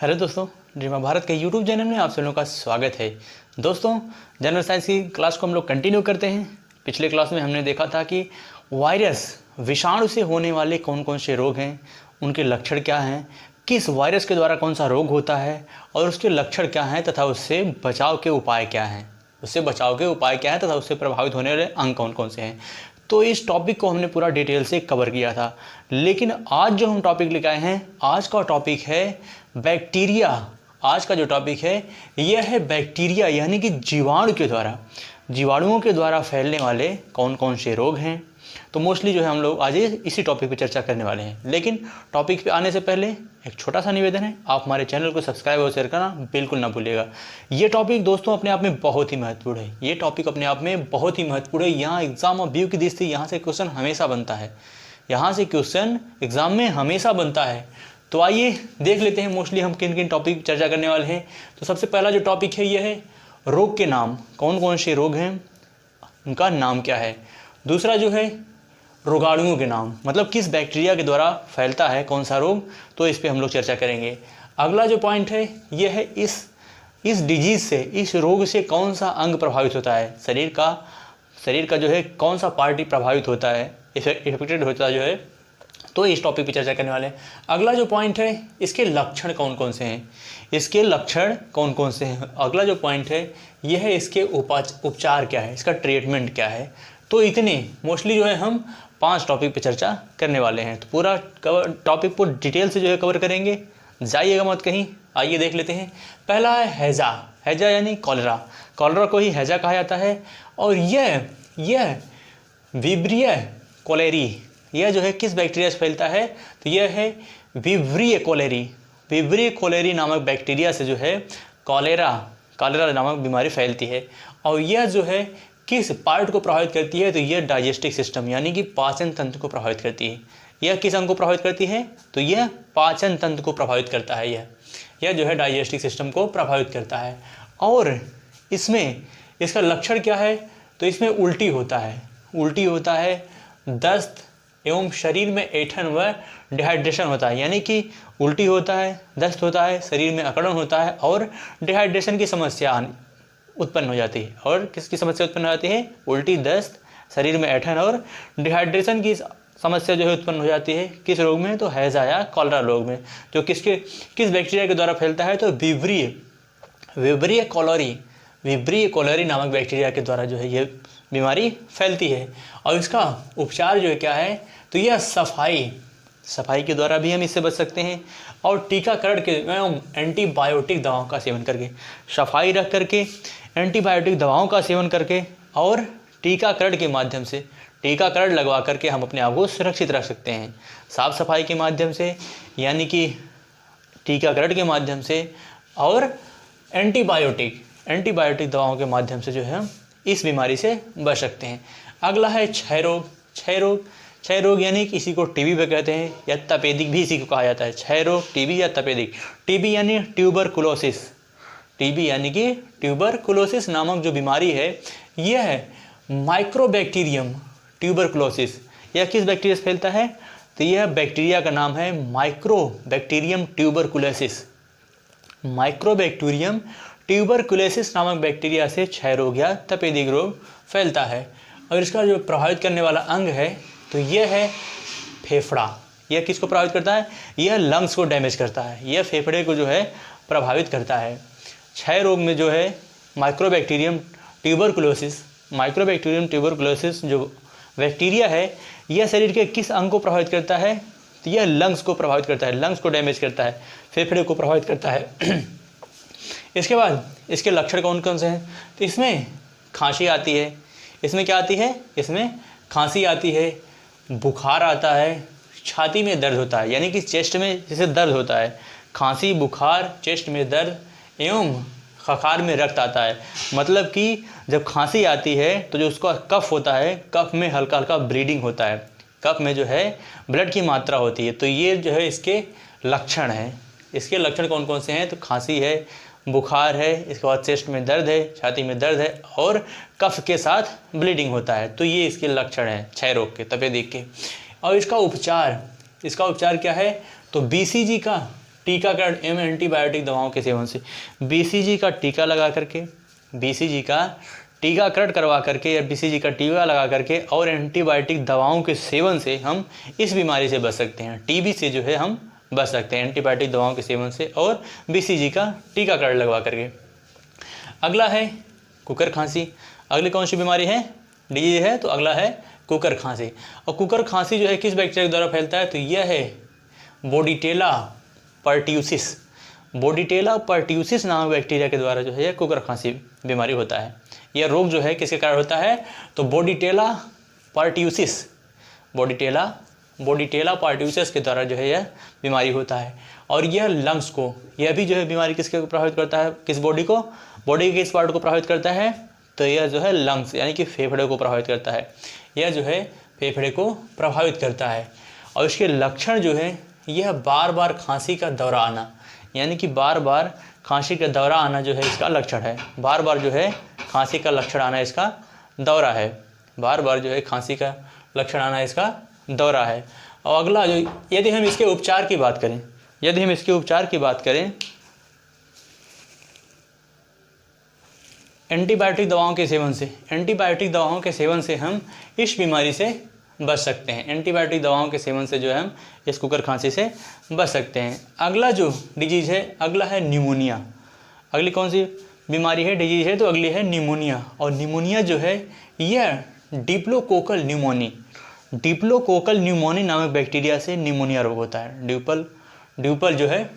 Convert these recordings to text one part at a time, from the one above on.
Hello दोस्तों, ड्रीमा भारत के YouTube channel में आप सभी लोगों का स्वागत है। दोस्तों, जनरल साइंस की क्लास को हम लोग कंटिन्यू करते हैं। पिछले क्लास में हमने देखा था कि वायरस विषाणु से होने वाले कौन कौन से रोग हैं, उनके लक्षण क्या हैं, किस वायरस के द्वारा कौन सा रोग होता है और उसके लक्षण क्या हैं तथा उससे बचाव के उपाय क्या हैं, तथा उससे प्रभावित होने वाले अंग कौन कौन से हैं। तो इस टॉपिक को हमने पूरा डिटेल से कवर किया था। लेकिन आज जो हम टॉपिक लेकर आए हैं, आज का टॉपिक है बैक्टीरिया। आज का जो टॉपिक है यह है बैक्टीरिया, यानी कि जीवाणुओं के द्वारा फैलने वाले कौन कौन से रोग हैं। तो मोस्टली जो है हम लोग आज इसी टॉपिक पे चर्चा करने वाले हैं। लेकिन टॉपिक पे आने से पहले एक छोटा सा निवेदन है, आप हमारे चैनल को सब्सक्राइब और शेयर करना बिल्कुल ना भूलिएगा। ये टॉपिक दोस्तों अपने आप में बहुत ही महत्वपूर्ण है। यहाँ एग्जाम और व्यू की दृष्टि यहाँ से क्वेश्चन हमेशा बनता है, एग्जाम में हमेशा बनता है। तो आइए देख लेते हैं मोस्टली हम किन किन टॉपिक चर्चा करने वाले हैं। तो सबसे पहला जो टॉपिक है यह है रोग के नाम, कौन कौन से रोग हैं, उनका नाम क्या है। दूसरा जो है रोगाणुओं के नाम, मतलब किस बैक्टीरिया के द्वारा फैलता है कौन सा रोग, तो इस पे हम लोग चर्चा करेंगे। अगला जो पॉइंट है यह है इस डिजीज से, इस रोग से कौन सा अंग प्रभावित होता है, शरीर का जो है कौन सा पार्टी प्रभावित होता है, इफेक्टेड होता है जो है। तो इस टॉपिक पे चर्चा करने वाले हैं। अगला जो पॉइंट है इसके लक्षण कौन कौन से हैं, अगला जो पॉइंट है यह है इसके उपचार क्या है, इसका ट्रीटमेंट क्या है। तो इतने मोस्टली जो है हम 5 टॉपिक पे चर्चा करने वाले हैं। तो पूरा टॉपिक को डिटेल से जो है कवर करेंगे, जाइएगा मत कहीं। आइए देख लेते हैं। पहला है हैजा यानी कॉलरा को ही हैजा कहा जाता है। और यह विब्रियो कोलेरी, यह जो है किस बैक्टीरिया से फैलता है, तो यह है विब्रियो कोलेरी नामक बैक्टीरिया से जो है कॉलेरा नामक बीमारी फैलती है। और यह जो है किस पार्ट को प्रभावित करती है, तो यह डाइजेस्टिव सिस्टम यानी कि पाचन तंत्र को प्रभावित करती है। यह किस अंग को प्रभावित करती है, तो यह पाचन तंत्र को प्रभावित करता है। यह जो है डाइजेस्टिव सिस्टम को प्रभावित करता है। और इसमें इसका लक्षण क्या है, तो इसमें उल्टी होता है, दस्त एवं शरीर में ऐंठन व डिहाइड्रेशन होता है। यानी कि उल्टी होता है, दस्त होता है, शरीर में अकड़न होता है और डिहाइड्रेशन की समस्या उत्पन्न हो जाती है। और किसकी समस्या उत्पन्न हो जाती है, उल्टी, दस्त, शरीर में ऐंठन और डिहाइड्रेशन की समस्या जो है उत्पन्न हो जाती है। किस रोग में, तो हैजा या कॉलरा रोग में, जो किस बैक्टीरिया के द्वारा फैलता है, तो विब्रियो कोलेरी नामक बैक्टीरिया के द्वारा जो है ये बीमारी फैलती है। और इसका उपचार जो है क्या है, तो यह सफाई के द्वारा भी हम इससे बच सकते हैं। और टीकाकरण के एवं एंटीबायोटिक दवाओं का सेवन करके, सफाई रख करके एंटीबायोटिक दवाओं का सेवन करके और टीकाकरण के माध्यम से, टीकाकरण लगवा करके हम अपने आप को सुरक्षित रख सकते हैं। साफ सफाई के माध्यम से, यानी कि टीकाकरण के माध्यम से, और एंटीबायोटिक दवाओं के माध्यम से जो है हम इस बीमारी से बच सकते हैं। अगला है क्षय रोग यानी किसी को टीबी पे कहते हैं या तपेदिक भी इसी को कहा जाता है। क्षय रोग, टीबी या तपेदिक। टीबी यानी ट्यूबरकुलोसिस नामक जो बीमारी है, यह है माइक्रोबैक्टीरियम ट्यूबरकुलोसिस। यह किस बैक्टीरिया से फैलता है, तो यह बैक्टीरिया का नाम है माइक्रोबैक्टीरियम ट्यूबरकुलोसिस नामक बैक्टीरिया से क्षय रोग या तपेदिक रोग फैलता है। और इसका जो प्रभावित करने वाला अंग है, तो यह है फेफड़ा। यह किसको प्रभावित करता है, यह लंग्स को डैमेज करता है, यह फेफड़े को जो है प्रभावित करता है। क्षय रोग में जो है माइक्रोबैक्टीरियम ट्यूबरकुलोसिस जो बैक्टीरिया है, यह शरीर के किस अंग को प्रभावित करता है, तो यह लंग्स को प्रभावित करता है, लंग्स को डैमेज करता है, फेफड़े को प्रभावित करता है। इसके बाद इसके लक्षण कौन कौन से हैं, तो इसमें खांसी आती है, इसमें क्या आती है, इसमें खांसी आती है, बुखार आता है, छाती में दर्द होता है, यानी कि चेस्ट में जैसे दर्द होता है, खांसी, बुखार, चेस्ट में दर्द एवं खखार में रक्त आता है। मतलब कि जब खांसी आती है तो जो उसका कफ होता है, कफ में हल्का हल्का ब्लीडिंग होता है, कफ में जो है ब्लड की मात्रा होती है। तो ये जो है इसके लक्षण हैं। इसके लक्षण कौन कौन से हैं, तो खांसी है, बुखार है, इसके बाद चेस्ट में दर्द है, छाती में दर्द है और कफ के साथ ब्लीडिंग होता है। तो ये इसके लक्षण हैं क्षय रोग के, तपेदिक के। और इसका उपचार क्या है, तो बीसीजी का टीकाकरण एवं एंटीबायोटिक दवाओं के सेवन से, बीसीजी का टीका लगा करके, बीसीजी का टीकाकरण करवा करके या बीसीजी का टीका लगा करके और एंटीबायोटिक दवाओं के सेवन से हम इस बीमारी से बच सकते हैं। टीबी से जो है हम बच सकते हैं एंटीबायोटिक दवाओं के सेवन से और बीसीजी का टीकाकरण लगवा करके। अगला है कुकर खांसी। अगली कौन सी बीमारी है, डिजीज है, तो अगला है कुकर खांसी। और कुकर खांसी जो है किस बैक्टीरिया के द्वारा फैलता है, तो यह है बोर्डिटेला पर्ट्यूसिस। बोर्डिटेला पर्ट्यूसिस नामक बैक्टीरिया के द्वारा जो है यह कुकर खांसी बीमारी होता है। यह रोग जो है किसके कारण होता है, तो बोर्डिटेला पर्ट्यूसिस, बोर्डिटेला पर्ट्यूसिस के द्वारा जो है यह बीमारी होता है। और यह लंग्स को, यह भी जो है बीमारी किसके प्रभावित करता है, किस बॉडी को, बॉडी के किस पार्ट को प्रभावित करता है, तो यह जो है लंग्स यानी कि फेफड़े को प्रभावित करता है। यह जो है फेफड़े को प्रभावित करता है। और इसके लक्षण जो है, यह बार बार खांसी का दौरा आना, यानी कि बार बार खांसी का दौरा आना जो है इसका लक्षण है। बार बार जो है खांसी का लक्षण आना इसका दौरा है। बार बार जो है खांसी का लक्षण आना इसका दौरा है। और अगला जो, यदि हम इसके उपचार की बात करें, यदि हम इसके उपचार की बात करें, एंटीबायोटिक दवाओं के सेवन से, एंटीबायोटिक दवाओं के सेवन से हम इस बीमारी से बच सकते हैं। एंटीबायोटिक दवाओं के सेवन से जो है हम इस कुकर खांसी से बच सकते हैं। अगला जो डिजीज है, अगला है न्यूमोनिया। अगली कौन सी बीमारी है, डिजीज है, तो अगली है न्यूमोनिया। और न्यूमोनिया जो है यह डिप्लोकोकल न्यूमोनी नामक बैक्टीरिया से न्यूमोनिया रोग होता है। ड्यूपल जो है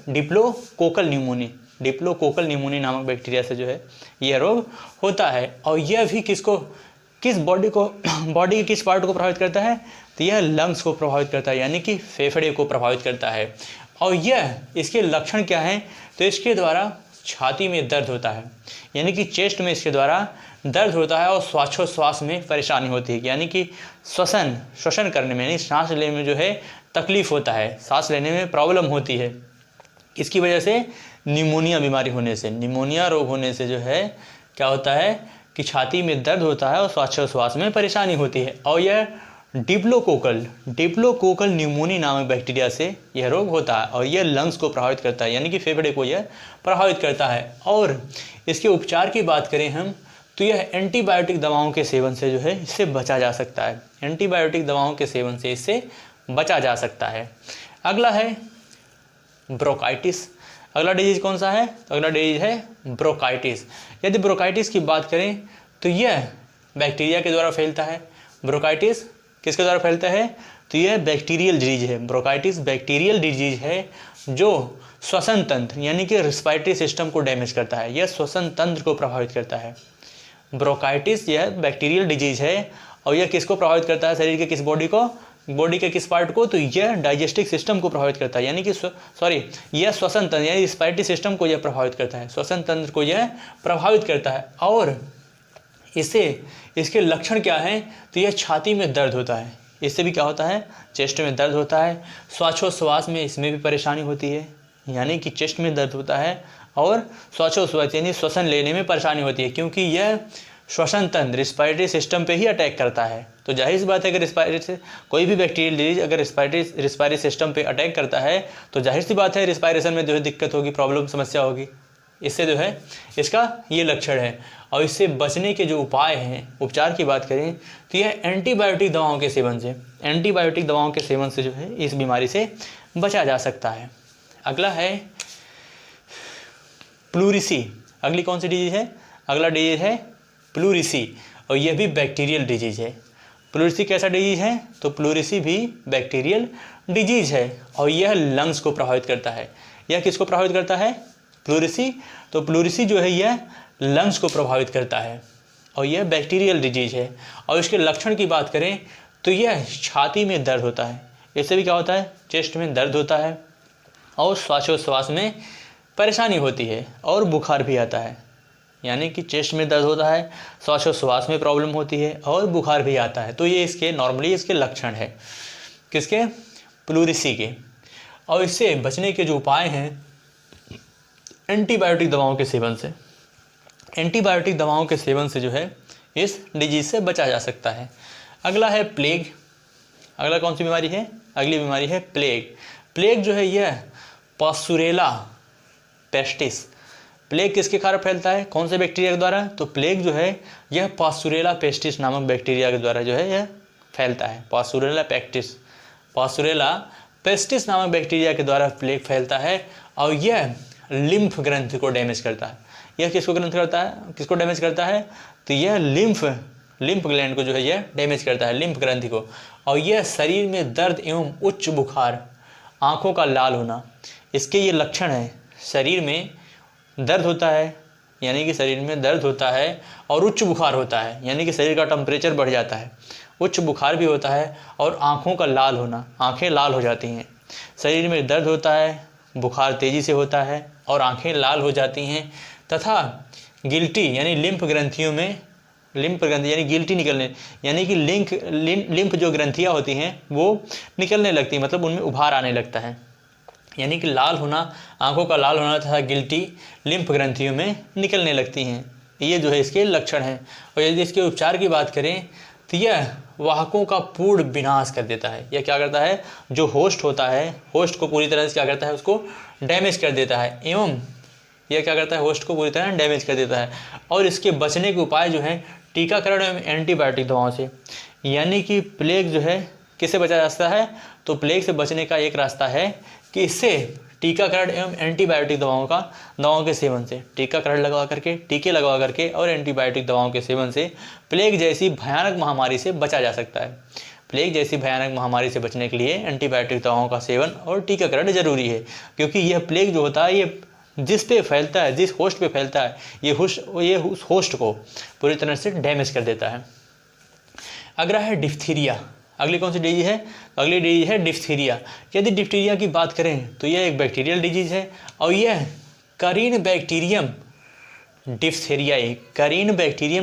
डिप्लोकोकल न्यूमोनी नामक बैक्टीरिया से जो है यह रोग होता है। और यह भी किस बॉडी के किस पार्ट को प्रभावित करता है, तो यह लंग्स को प्रभावित करता है, यानी कि फेफड़े को प्रभावित करता है। और यह इसके लक्षण क्या हैं, तो इसके द्वारा छाती में दर्द होता है, यानी कि चेस्ट में इसके द्वारा दर्द होता है और श्वासोच्छ्वास में परेशानी होती है, यानी कि श्वसन करने में, यानी सांस लेने में जो है तकलीफ होता है, सांस लेने में प्रॉब्लम होती है। इसकी वजह से न्यूमोनिया बीमारी होने से, न्यूमोनिया रोग होने से जो है क्या होता है कि छाती में दर्द होता है और श्वासोच्छ्वास में परेशानी होती है। और यह डिप्लोकोकल न्यूमोनी नामक बैक्टीरिया से यह रोग होता है। और यह लंग्स को प्रभावित करता है, यानी कि फेफड़े को यह प्रभावित करता है। और इसके उपचार की बात करें हम, तो यह एंटीबायोटिक दवाओं के सेवन से जो है इससे बचा जा सकता है। एंटीबायोटिक दवाओं के सेवन से इससे बचा जा सकता है। अगला है ब्रोंकाइटिस। अगला डिजीज कौन सा है, तो अगला डिजीज है ब्रोंकाइटिस। यदि ब्रोंकाइटिस की बात करें तो यह बैक्टीरिया के द्वारा फैलता है। ब्रोंकाइटिस किसके द्वारा फैलता है, तो यह बैक्टीरियल डिजीज है। ब्रोंकाइटिस बैक्टीरियल डिजीज है जो श्वसन तंत्र यानी कि रिस्पायरेटरी सिस्टम को डैमेज करता है, यह श्वसन तंत्र को प्रभावित करता है। ब्रोंकाइटिस यह बैक्टीरियल डिजीज है और यह किसको प्रभावित करता है, शरीर के किस बॉडी के किस पार्ट को, तो यह डाइजेस्टिव सिस्टम को प्रभावित करता है, यानी कि यह श्वसन तंत्र यानी रिस्पायरेटरी सिस्टम को यह प्रभावित करता है, श्वसन तंत्र को यह प्रभावित करता है। और इसके लक्षण क्या हैं, तो यह छाती में दर्द होता है, इससे भी क्या होता है, चेस्ट में दर्द होता है। श्वासोच्छ्वास में इसमें भी परेशानी होती है, यानी कि चेस्ट में दर्द होता है और श्वासोच्छ्वास यानी श्वसन लेने में परेशानी होती है, क्योंकि यह श्वसन तंत्र रिस्पायरेटरी सिस्टम पे ही अटैक करता है। तो जाहिर सी बात है, अगर कोई भी बैक्टीरियल डिजीज अगर रिस्पायरेटरी सिस्टम पे अटैक करता है तो जाहिर सी बात है रिस्पायरेशन में जो है दिक्कत होगी, प्रॉब्लम, समस्या होगी। इससे जो है इसका ये लक्षण है। और इससे बचने के जो उपाय हैं, उपचार की बात करें तो यह एंटीबायोटिक दवाओं के सेवन से जो है इस बीमारी से बचा जा सकता है। अगला है प्लूरिसी। अगली कौन सी डिजीज है, अगला डिजीज है प्लूरिसी और यह भी बैक्टीरियल डिजीज है। प्लूरिसी कैसा डिजीज है, तो प्लूरिसी भी बैक्टीरियल डिजीज है और यह लंग्स को प्रभावित करता है। यह किसको प्रभावित करता है, प्लूरिसी, तो प्लूरिसी जो है यह लंग्स को प्रभावित करता है और यह बैक्टीरियल डिजीज है। और इसके लक्षण की बात करें तो यह छाती में दर्द होता है, इससे भी क्या होता है, चेस्ट में दर्द होता है और श्वासोच्छ्वास में परेशानी होती है और बुखार भी आता है, यानी कि चेस्ट में दर्द होता है, श्वासोच्छ्वास में प्रॉब्लम होती है और बुखार भी आता है। तो ये इसके नॉर्मली इसके लक्षण है, किसके, प्लूरिसी के। और इससे बचने के जो उपाय हैं एंटीबायोटिक दवाओं के सेवन से, एंटीबायोटिक दवाओं के सेवन से जो है इस डिजीज से बचा जा सकता है। अगला है प्लेग। अगला कौन सी बीमारी है, अगली बीमारी है प्लेग। प्लेग जो है यह पास्चुरेला पेस्टिस। प्लेग किसके कारण फैलता है, कौन से बैक्टीरिया के द्वारा, तो प्लेग जो है यह पास्चुरेला पेस्टिस नामक बैक्टीरिया के द्वारा जो है यह फैलता है। पास्चुरेला पेस्टिस नामक बैक्टीरिया के द्वारा प्लेग फैलता है और यह लिम्फ ग्रंथि को डैमेज करता है। यह किसको डैमेज करता है, तो यह लिम्फ ग्लैंड को जो है यह डैमेज करता है, लिम्फ ग्रंथि को। और यह शरीर में दर्द एवं उच्च बुखार, आँखों का लाल होना, इसके ये लक्षण हैं। शरीर में दर्द होता है, यानी कि शरीर में दर्द होता है, और उच्च बुखार होता है, यानी कि शरीर का टेम्परेचर बढ़ जाता है, उच्च बुखार भी होता है, और आँखों का लाल होना, आँखें लाल हो जाती हैं। शरीर में दर्द होता है, बुखार तेज़ी से होता है और आँखें लाल हो जाती हैं, तथा गिल्टी यानी लिम्फ ग्रंथियों में लिम्फ ग्रंथि यानी गिल्टी निकलने, यानी कि लिम्फ जो ग्रंथियाँ होती हैं वो निकलने लगती हैं, मतलब उनमें उभार आने लगता है। यानी कि लाल होना, आंखों का लाल होना तथा गिल्टी लिम्फ ग्रंथियों में निकलने लगती हैं। ये जो है इसके लक्षण हैं। और यदि इसके उपचार की बात करें तो यह वाहकों का पूर्ण विनाश कर देता है। यह क्या करता है, जो होस्ट होता है, होस्ट को पूरी तरह से क्या करता है, उसको डैमेज कर देता है, एवं यह क्या करता है, होस्ट को पूरी तरह डैमेज कर देता है। और इसके बचने के उपाय जो हैं टीकाकरण एवं एंटीबायोटिक दवाओं से। यानी कि प्लेग जो है किससे बचा जा सकता है, तो प्लेग से बचने का एक रास्ता है कि इससे टीकाकरण एवं एंटीबायोटिक दवाओं के सेवन से, टीकाकरण लगवा करके, टीके लगवा करके और एंटीबायोटिक दवाओं के सेवन से प्लेग जैसी भयानक महामारी से बचा जा सकता है। प्लेग जैसी भयानक महामारी से बचने के लिए एंटीबायोटिक दवाओं का सेवन और टीकाकरण जरूरी है, क्योंकि यह प्लेग जो होता है ये जिस पे फैलता है, जिस होस्ट पे फैलता है, ये उस होस्ट को पूरी तरह से डैमेज कर देता है। अगला है डिप्थीरिया। अगली कौन सी डिजीज है, अगली डिजीज है डिप्थीरिया। यदि डिप्थीरिया की बात करें तो यह एक बैक्टीरियल डिजीज है और यह करीन बैक्टीरियम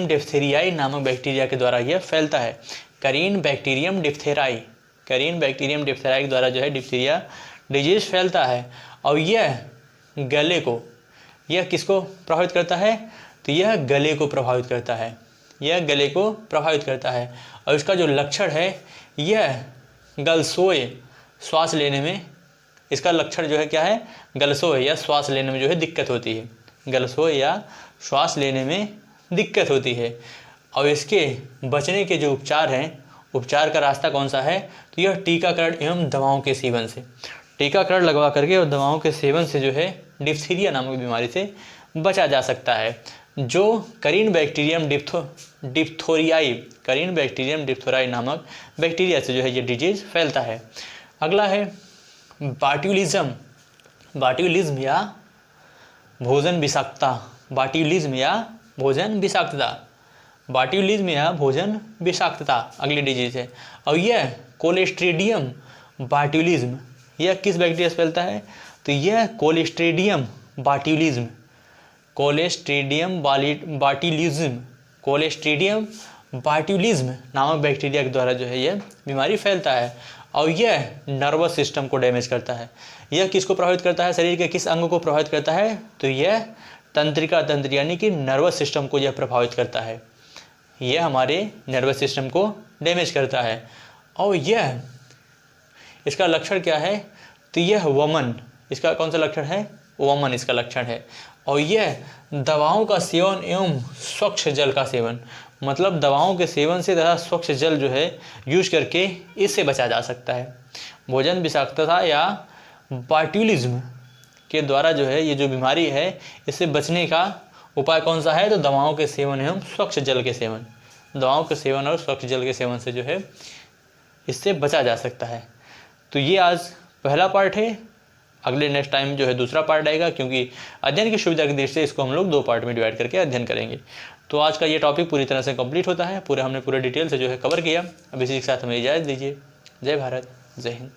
डिप्थेरियाई नामक बैक्टीरिया के द्वारा यह फैलता है। करीन बैक्टीरियम डिप्थेराई के द्वारा जो है डिप्थीरिया डिजीज फैलता है। और यह गले को, यह किसको प्रभावित करता है, तो यह गले को प्रभावित करता है, और इसका जो लक्षण है यह गलसोए, श्वास लेने में, इसका लक्षण जो है क्या है, गलसोए या श्वास लेने में जो है दिक्कत होती है, गलसोए या श्वास लेने में दिक्कत होती है। और इसके बचने के जो उपचार हैं, उपचार का रास्ता कौन सा है, तो यह टीकाकरण एवं दवाओं के सेवन से, टीकाकरण लगवा करके और दवाओं के सेवन से जो है डिप्थीरिया नामक बीमारी से बचा जा सकता है, जो करीन बैक्टीरियम डिप्थोराई नामक बैक्टीरिया से जो है ये डिजीज फैलता है। अगला है बाट्यूलिज्म या भोजन विषाक्तता अगली डिजीज है। और यह कोलेस्ट्रीडियम बाट्यूलिज्म, यह किस बैक्टीरिया से फैलता है, तो यह कोलेस्ट्रीडियम बाट्यूलिज्म नामक बैक्टीरिया के द्वारा जो है यह बीमारी फैलता है। और यह नर्वस सिस्टम को डैमेज करता है। यह किसको प्रभावित करता है, शरीर के किस अंग को प्रभावित करता है, तो यह तंत्रिका तंत्र यानी कि नर्वस सिस्टम को यह प्रभावित करता है। यह हमारे नर्वस सिस्टम को डैमेज करता है। और यह इसका लक्षण क्या है, तो यह वमन, इसका कौन सा लक्षण है, वमन इसका लक्षण है। और यह दवाओं का सेवन एवं स्वच्छ जल का सेवन, मतलब दवाओं के सेवन से तथा स्वच्छ जल जो है यूज करके इससे बचा जा सकता है। भोजन विषाक्तता या बाट्यूलिज्म के द्वारा जो है ये जो बीमारी है, इससे बचने का उपाय कौन सा है, तो दवाओं के सेवन एवं स्वच्छ जल के सेवन, दवाओं के सेवन और स्वच्छ जल के सेवन से जो है इससे बचा जा सकता है। तो ये आज पहला पार्ट है। अगले नेक्स्ट टाइम जो है दूसरा पार्ट आएगा, क्योंकि अध्ययन की सुविधा की दृष्टि से इसको हम लोग 2 पार्ट में डिवाइड करके अध्ययन करेंगे। तो आज का ये टॉपिक पूरी तरह से कंप्लीट होता है, हमने पूरे डिटेल से जो है कवर किया। अब इसी के साथ हमें इजाज़त दीजिए। जय भारत, जय हिंद।